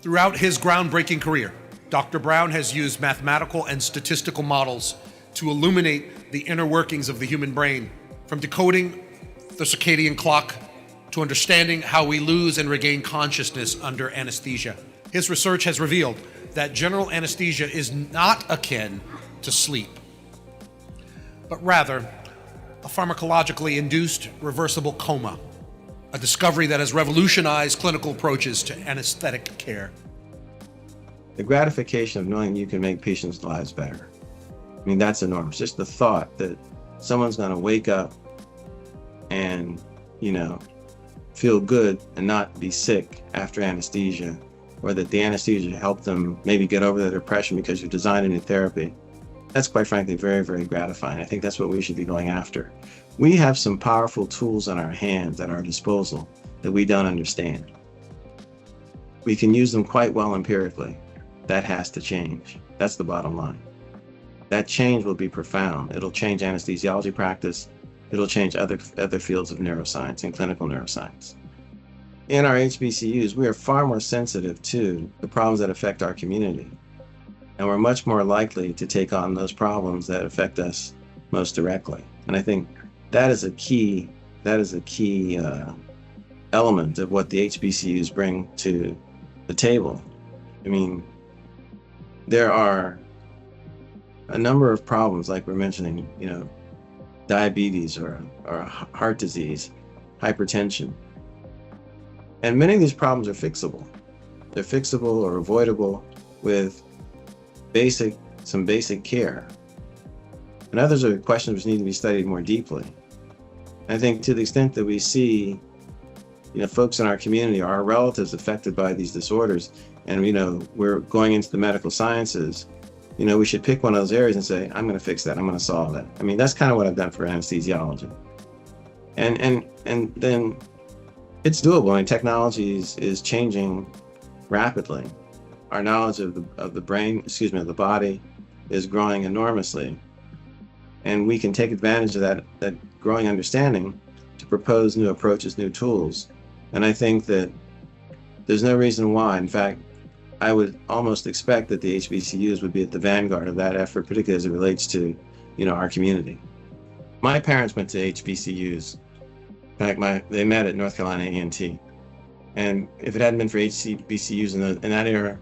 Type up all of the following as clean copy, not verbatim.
Throughout his groundbreaking career, Dr. Brown has used mathematical and statistical models to illuminate the inner workings of the human brain, from decoding the circadian clock to understanding how we lose and regain consciousness under anesthesia. His research has revealed that general anesthesia is not akin to sleep, but rather a pharmacologically induced reversible coma, a discovery that has revolutionized clinical approaches to anesthetic care. The gratification of knowing you can make patients' lives better. I mean, that's enormous. Just the thought that someone's going to wake up and, feel good and not be sick after anesthesia, or that the anesthesia helped them maybe get over their depression because you designed a new therapy. That's quite frankly very, very gratifying. I think that's what we should be going after. We have some powerful tools in our hands at our disposal that we don't understand. We can use them quite well empirically. That has to change. That's the bottom line. That change will be profound. It'll change anesthesiology practice. It'll change other fields of neuroscience and clinical neuroscience. In our HBCUs, we are far more sensitive to the problems that affect our community. And we're much more likely to take on those problems that affect us most directly. And I think that is a key element of what the HBCUs bring to the table. I mean, there are a number of problems, like we're mentioning, diabetes or heart disease, hypertension. And many of these problems are fixable. They're fixable or avoidable with some basic care. And others are questions which need to be studied more deeply. I think to the extent that we see, folks in our community, our relatives affected by these disorders, and we're going into the medical sciences, we should pick one of those areas and say, I'm going to fix that. I'm going to solve it. I mean, that's kind of what I've done for anesthesiology. And then it's doable. I mean, technology is changing rapidly. Our knowledge of the the body is growing enormously. And we can take advantage of that growing understanding to propose new approaches, new tools. And I think that there's no reason why. In fact, I would almost expect that the HBCUs would be at the vanguard of that effort, particularly as it relates to, our community. My parents went to HBCUs. In fact, they met at North Carolina A&T. And if it hadn't been for HBCUs in that era,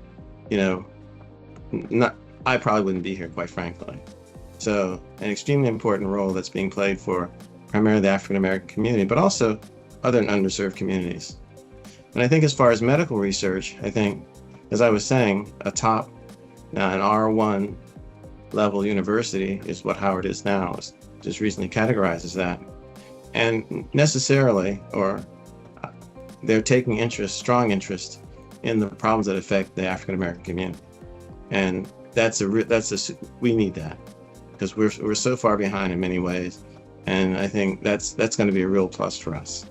I probably wouldn't be here, quite frankly. So an extremely important role that's being played for primarily the African American community, but also other underserved communities. And I think as far as medical research, I think, as I was saying, an R1 level university is what Howard is now. It's just recently categorized as that. And necessarily, or they're taking strong interest in the problems that affect the African American community. And we need that, because we're so far behind in many ways. And I think that's going to be a real plus for us.